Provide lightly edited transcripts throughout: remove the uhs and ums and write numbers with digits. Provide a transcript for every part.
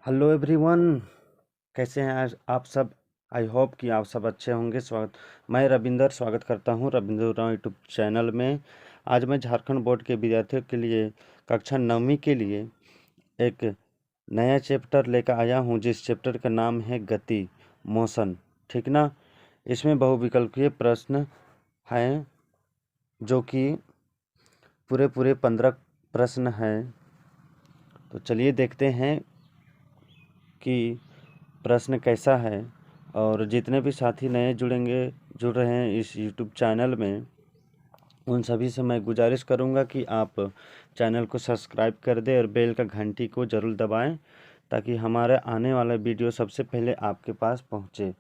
Hello everyone, कैसे हैं आज आप सब। आई होप कि आप सब अच्छे होंगे। मैं रविंदर स्वागत करता हूं रविंद्र उरांव यूट्यूब चैनल में। आज मैं झारखंड बोर्ड के विद्यार्थियों के लिए कक्षा 9वीं के लिए एक नया चैप्टर लेकर आया हूं, जिस चैप्टर का नाम है गति, मोशन। ठीक ना। इसमें बहुविकल्पीय प्रश्न हैं, जो कि पूरे 15 प्रश्न हैं। तो चलिए देखते हैं कि प्रश्न कैसा है। और जितने भी साथी नए जुड़ रहे हैं इस यूट्यूब चैनल में, उन सभी से मैं गुजारिश करूंगा कि आप चैनल को सब्सक्राइब कर दें और बेल का घंटी को ज़रूर दबाएं, ताकि हमारे आने वाला वीडियो सबसे पहले आपके पास पहुंचे।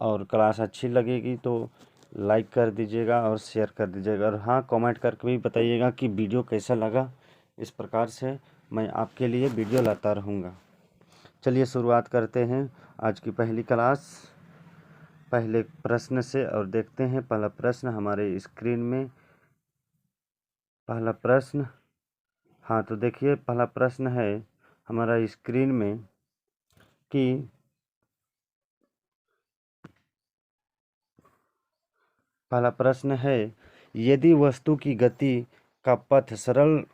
और क्लास अच्छी लगेगी तो लाइक कर दीजिएगा और शेयर कर दीजिएगा, और हाँ, कमेंट करके भी बताइएगा कि वीडियो कैसा लगा। इस प्रकार से मैं आपके लिए वीडियो लाता रहूँगा। चलिए शुरुआत करते हैं आज की पहली क्लास पहले प्रश्न से, और देखते हैं पहला प्रश्न हमारे स्क्रीन में। पहला प्रश्न, हाँ तो देखिए पहला प्रश्न है हमारा स्क्रीन में कि पहला प्रश्न है, यदि वस्तु की गति का पथ सरल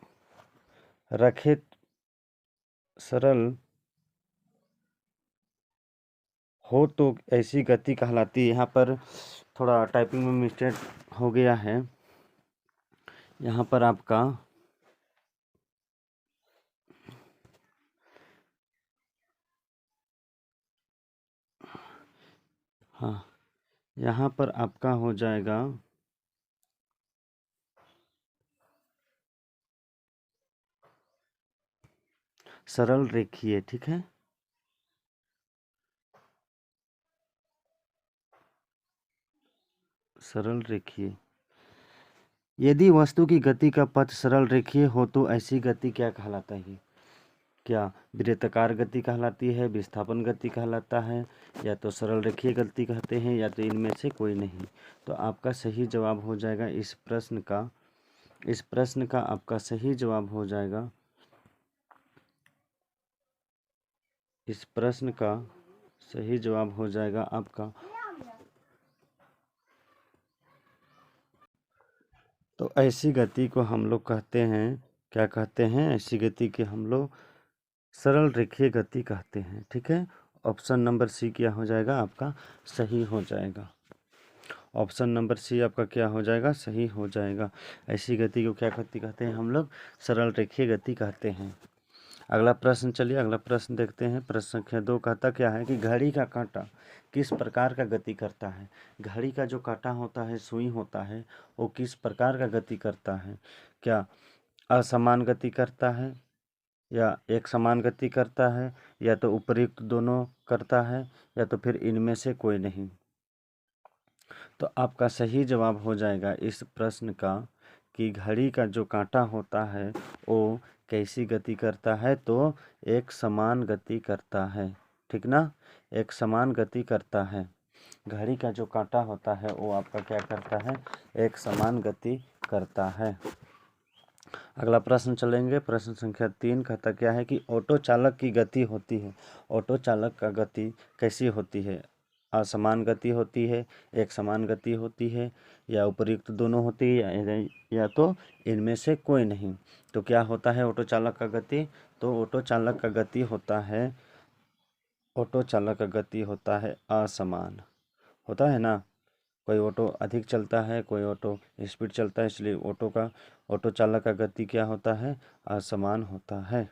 हो तो ऐसी गति कहलाती है। यहाँ पर थोड़ा टाइपिंग में मिस्टेक हो गया है। यहाँ पर आपका हाँ, यहाँ पर आपका हो जाएगा सरल रेखीय। ठीक है, सरल रेखीय। यदि वस्तु की गति का पथ सरल रेखीय हो तो ऐसी गति क्या कहलाता है? क्या वृत्ताकार गति कहलाती है, विस्थापन गति कहलाता है, या तो सरल रेखीय गति कहते हैं, या तो इनमें से कोई नहीं। तो आपका सही जवाब हो जाएगा इस प्रश्न का आपका सही जवाब हो जाएगा, इस प्रश्न का सही जवाब हो जाएगा आपका। तो ऐसी गति को हम लोग कहते हैं, क्या कहते हैं? ऐसी गति के हम लोग सरल रेखीय गति कहते हैं। ठीक है, ऑप्शन नंबर सी क्या हो जाएगा आपका? सही हो जाएगा। ऑप्शन नंबर सी आपका क्या हो जाएगा? सही हो जाएगा। ऐसी गति को क्या गति कहते हैं? हम लोग सरल रेखीय गति कहते हैं। अगला प्रश्न, चलिए अगला प्रश्न देखते हैं। प्रश्न संख्या 2 कहता क्या है कि घड़ी का कांटा किस प्रकार का गति करता है? घड़ी का जो कांटा होता है, सुई होता है, वो किस प्रकार का गति करता है? क्या असमान गति करता है, या एक समान गति करता है, या तो उपयुक्त दोनों करता है, या तो फिर इनमें से कोई नहीं? तो आपका सही जवाब हो जाएगा इस प्रश्न का कि घड़ी का जो कांटा होता है वो कैसी गति करता है? तो एक समान गति करता है। ठीक ना, एक समान गति करता है। घड़ी का जो कांटा होता है वो आपका क्या करता है? एक समान गति करता है। अगला प्रश्न चलेंगे। प्रश्न संख्या 3 कहता क्या है कि ऑटो चालक की गति होती है। ऑटो चालक का गति कैसी होती है? असमान गति होती है, एक समान गति होती है, या उपयुक्त दोनों होती है, या तो इनमें से कोई नहीं। तो क्या होता है ऑटो चालक का गति? तो ऑटो चालक का गति होता है, ऑटो चालक का गति होता है असमान। होता है ना, कोई ऑटो अधिक चलता है, कोई ऑटो स्पीड चलता है, इसलिए ऑटो चालक का गति क्या होता है? असमान होता है।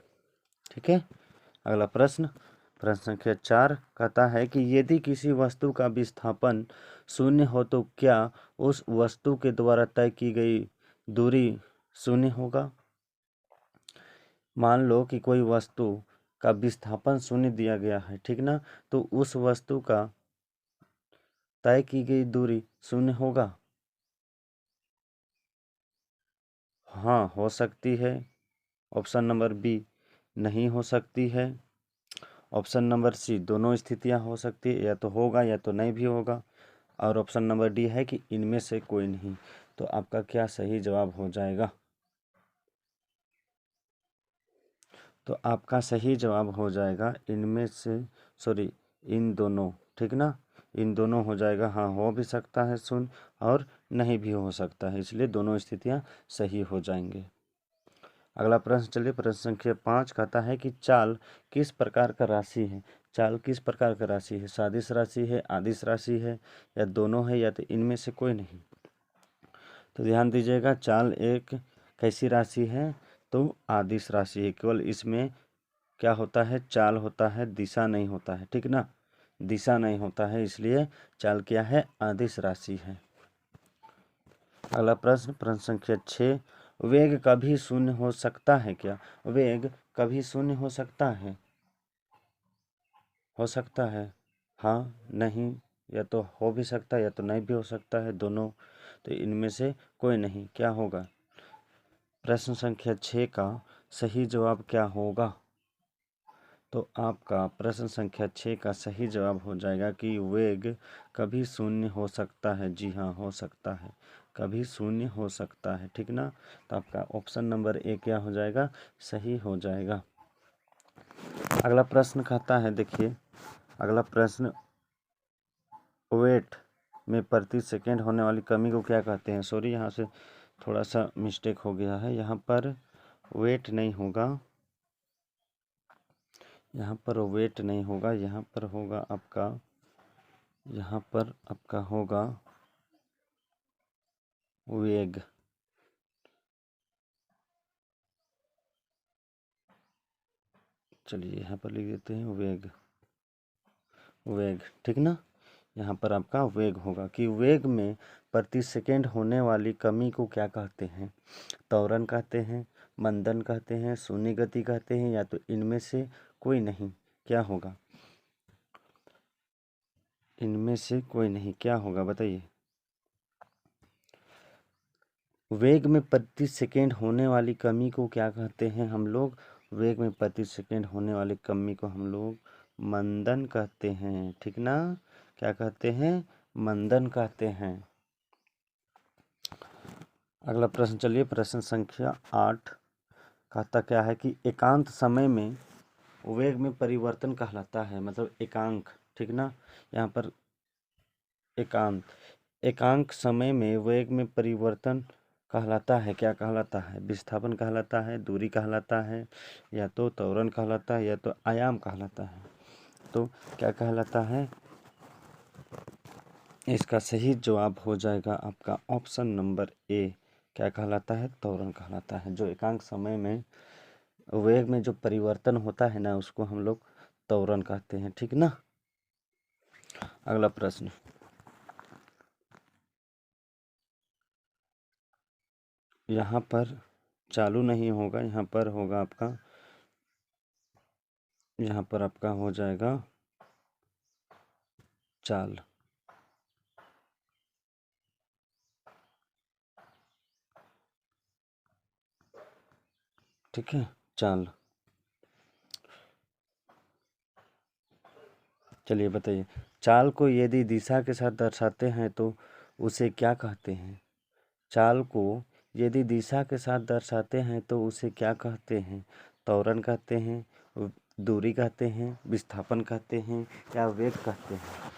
ठीक है, अगला प्रश्न। प्रश्न संख्या 4 कहता है कि यदि किसी वस्तु का विस्थापन शून्य हो तो क्या उस वस्तु के द्वारा तय की गई दूरी शून्य होगा? मान लो कि कोई वस्तु का विस्थापन शून्य दिया गया है, ठीक ना, तो उस वस्तु का तय की गई दूरी शून्य होगा? हाँ, हो सकती है। ऑप्शन नंबर बी, नहीं हो सकती है। ऑप्शन नंबर सी, दोनों स्थितियां हो सकती है, या तो होगा या तो नहीं भी होगा। और ऑप्शन नंबर डी है कि इनमें से कोई नहीं। तो आपका क्या सही जवाब हो जाएगा? तो आपका सही जवाब हो जाएगा इनमें से, सॉरी इन दोनों, ठीक ना, इन दोनों हो जाएगा। हाँ, हो भी सकता है शून्य और नहीं भी हो सकता है, इसलिए दोनों स्थितियाँ सही हो जाएंगे। अगला प्रश्न चलिए, प्रश्न संख्या 5 कहता है कि चाल किस प्रकार का राशि है। चाल किस प्रकार का राशि है, सदिश राशि है, अदिश राशि है, या दोनों है, या तो इनमें से कोई नहीं। तो ध्यान दीजिएगा, चाल एक कैसी राशि है, तो अदिश राशि है। केवल इसमें क्या होता है, चाल होता है, दिशा नहीं होता है, ठीक ना, दिशा नहीं होता है, इसलिए चाल क्या है, अदिश राशि है। अगला प्रश्न, प्रश्न संख्या 6, वेग कभी शून्य हो सकता है क्या। वेग कभी शून्य हो सकता है, हो सकता है, हाँ, नहीं, या तो हो भी सकता है या तो नहीं भी हो सकता है, दोनों। तो इनमें से कोई नहीं, क्या होगा। प्रश्न संख्या 6 का सही जवाब क्या होगा। तो आपका प्रश्न संख्या 6 का सही जवाब हो जाएगा कि वेग कभी शून्य हो सकता है। जी हाँ, हो सकता है, कभी शून्य हो सकता है, ठीक ना। तो आपका ऑप्शन नंबर ए क्या हो जाएगा, सही हो जाएगा। अगला प्रश्न कहता है, देखिए अगला प्रश्न, वेट में प्रति सेकेंड होने वाली कमी को क्या कहते हैं। सॉरी, यहाँ से थोड़ा सा मिस्टेक हो गया है, यहाँ पर वेट नहीं होगा, यहाँ पर वेट नहीं होगा, यहाँ पर होगा आपका, यहाँ पर आपका होगा वेग। चलिए यहाँ पर लिख देते हैं वेग, वेग, ठीक ना। यहाँ पर आपका वेग होगा कि वेग में प्रति सेकेंड होने वाली कमी को क्या कहते हैं। त्वरण कहते हैं, मंदन कहते हैं, शून्य गति कहते हैं, या तो इनमें से कोई नहीं, क्या होगा। इनमें से कोई नहीं, क्या होगा बताइए। वेग में प्रति सेकेंड होने वाली कमी को क्या कहते हैं हम लोग। वेग में प्रति सेकेंड होने वाली कमी को हम लोग मंदन कहते हैं, ठीक ना। क्या कहते हैं, मंदन कहते हैं। अगला प्रश्न चलिए, प्रश्न संख्या 8 कहता क्या है कि एकांत समय में वेग में परिवर्तन कहलाता है, मतलब एकांक, ठीक ना। यहाँ पर एकांत, एकांक समय में वेग में परिवर्तन कहलाता है, क्या कहलाता है, विस्थापन कहलाता है, दूरी कहलाता है, या तो त्वरण कहलाता है, या तो आयाम कहलाता है। तो क्या कहलाता है, इसका सही जवाब हो जाएगा आपका ऑप्शन नंबर ए, क्या कहलाता है, त्वरण कहलाता है। जो एकांक समय में वेग में जो परिवर्तन होता है ना, उसको हम लोग त्वरण कहते हैं, ठीक ना। अगला प्रश्न, यहाँ पर चालू नहीं होगा, यहाँ पर होगा आपका, यहाँ पर आपका हो जाएगा चाल, ठीक है, चाल। चलिए बताइए, चाल को यदि दिशा के साथ दर्शाते हैं तो उसे क्या कहते हैं। चाल को यदि दिशा के साथ दर्शाते हैं तो उसे क्या कहते हैं। त्वरण कहते हैं, दूरी कहते हैं, विस्थापन कहते हैं, या वेग कहते हैं।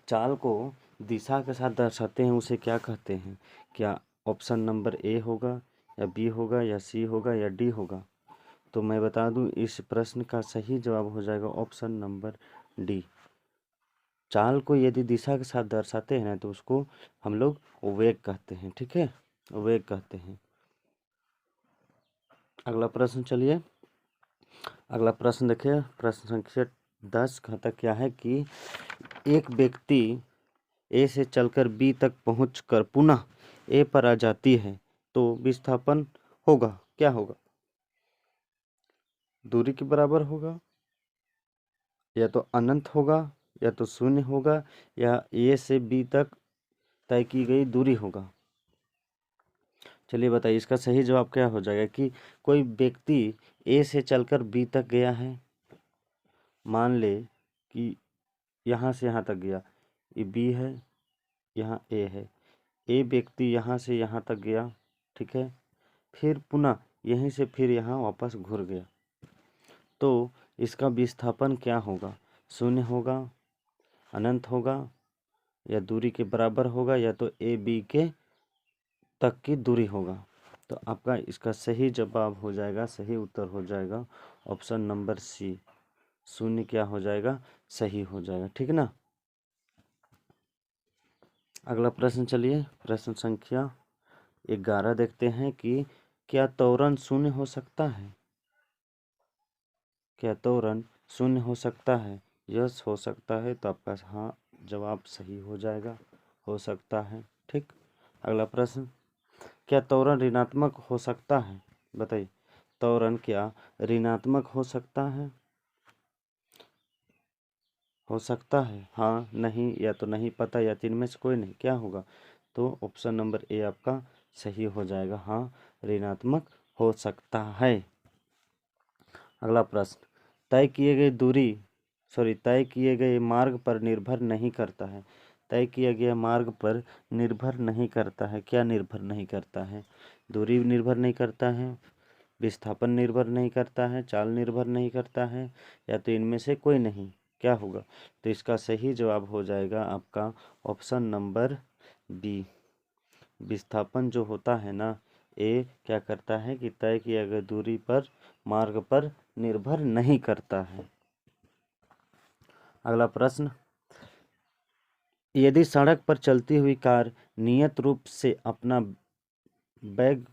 चाल को दिशा के साथ दर्शाते हैं उसे क्या कहते हैं। क्या ऑप्शन नंबर ए होगा, या बी होगा, या सी होगा, या डी होगा। तो मैं बता दूं, इस प्रश्न का सही जवाब हो जाएगा ऑप्शन नंबर डी। चाल को यदि दिशा के साथ दर्शाते हैं ना तो उसको हम लोग वेग कहते हैं, ठीक है, वेग कहते हैं। अगला प्रश्न चलिए, अगला प्रश्न देखिए, प्रश्न संख्या 10 कहता क्या है कि एक व्यक्ति ए से चलकर बी तक पहुंचकर पुनः ए पर आ जाती है तो विस्थापन होगा, क्या होगा। दूरी के बराबर होगा, या तो अनंत होगा, या तो शून्य होगा, या ए से बी तक तय की गई दूरी होगा। चलिए बताइए, इसका सही जवाब क्या हो जाएगा कि कोई व्यक्ति ए से चलकर बी तक गया है। मान ले कि यहाँ से यहाँ तक गया, ये बी है, यहाँ ए है। ए व्यक्ति यहाँ से यहाँ तक गया, ठीक है, फिर पुनः यहीं से फिर यहाँ वापस घुर गया, तो इसका विस्थापन क्या होगा, शून्य होगा, अनंत होगा, या दूरी के बराबर होगा, या तो ए बी के तक की दूरी होगा। तो आपका इसका सही जवाब हो जाएगा, सही उत्तर हो जाएगा ऑप्शन नंबर सी, शून्य क्या हो जाएगा, सही हो जाएगा। ठीक है ना। अगला प्रश्न चलिए, प्रश्न संख्या 11 देखते हैं कि क्या त्वरण शून्य हो सकता है। क्या त्वरण शून्य हो सकता है। यस हो सकता है, तो आपका हाँ जवाब सही हो जाएगा, हो सकता है। ठीक। अगला प्रश्न, क्या त्वरण ऋणात्मक हो सकता है। बताइए, त्वरण क्या ऋणात्मक हो सकता है। हो सकता है, हाँ, नहीं, या तो नहीं पता, या तीन में से कोई नहीं, क्या होगा। तो ऑप्शन नंबर ए आपका सही हो जाएगा, हाँ ऋणात्मक हो सकता है। अगला प्रश्न, तय किए गए मार्ग पर निर्भर नहीं करता है। तय किया गया मार्ग पर निर्भर नहीं करता है। क्या निर्भर नहीं करता है। दूरी निर्भर नहीं करता है, विस्थापन निर्भर नहीं करता है, चाल निर्भर नहीं करता है, या तो इनमें से कोई नहीं, क्या होगा। तो इसका सही जवाब हो जाएगा आपका ऑप्शन नंबर बी। विस्थापन जो होता है ना, ए क्या करता है कि तय किया गया दूरी पर मार्ग पर निर्भर नहीं करता है। अगला प्रश्न, यदि सड़क पर चलती हुई कार नियत रूप से अपना वेग,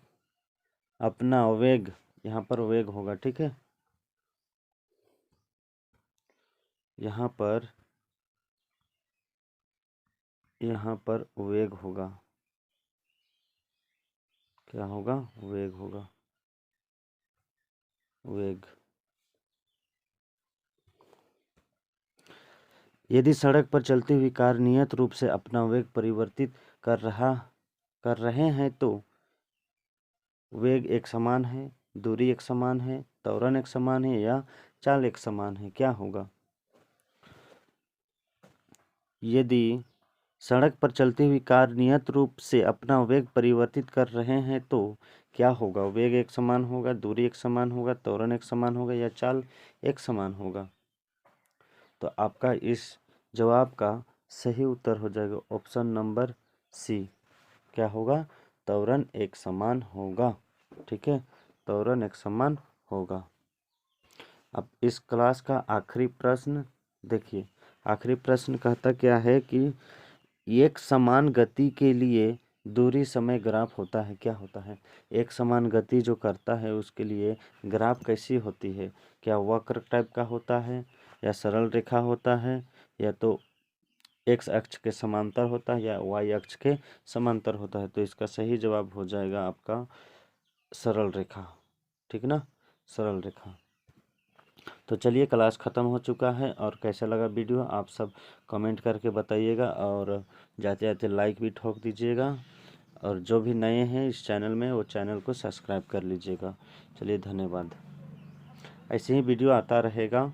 यहाँ पर वेग होगा, ठीक है, यहाँ पर वेग होगा, क्या होगा, वेग होगा, वेग। यदि सड़क पर चलती हुई कार नियत रूप से अपना वेग परिवर्तित कर रहे हैं तो वेग एक समान है, दूरी एक समान है, त्वरण एक समान है, या चाल एक समान है, क्या होगा। यदि सड़क पर चलती हुई कार नियत रूप से अपना वेग परिवर्तित कर रहे हैं तो क्या होगा, वेग एक समान होगा, दूरी एक समान होगा, त्वरण एक समान होगा, या चाल एक समान होगा। तो आपका इस जवाब का सही उत्तर हो जाएगा ऑप्शन नंबर सी, क्या होगा, त्वरण एक समान होगा। ठीक है, त्वरण एक समान होगा। अब इस क्लास का आखिरी प्रश्न देखिए, आखिरी प्रश्न कहता क्या है कि एक समान गति के लिए दूरी समय ग्राफ होता है, क्या होता है। एक समान गति जो करता है उसके लिए ग्राफ कैसी होती है, क्या वक्र टाइप का होता है, या सरल रेखा होता है, या तो एक्स अक्ष के समांतर होता है, या वाई अक्ष के समांतर होता है। तो इसका सही जवाब हो जाएगा आपका सरल रेखा। ठीक ना, सरल रेखा। तो चलिए, क्लास ख़त्म हो चुका है, और कैसा लगा वीडियो आप सब कमेंट करके बताइएगा, और जाते जाते लाइक भी ठोक दीजिएगा, और जो भी नए हैं इस चैनल में वो चैनल को सब्सक्राइब कर लीजिएगा। चलिए, धन्यवाद। ऐसे ही वीडियो आता रहेगा,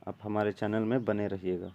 आप हमारे चैनल में बने रहिएगा।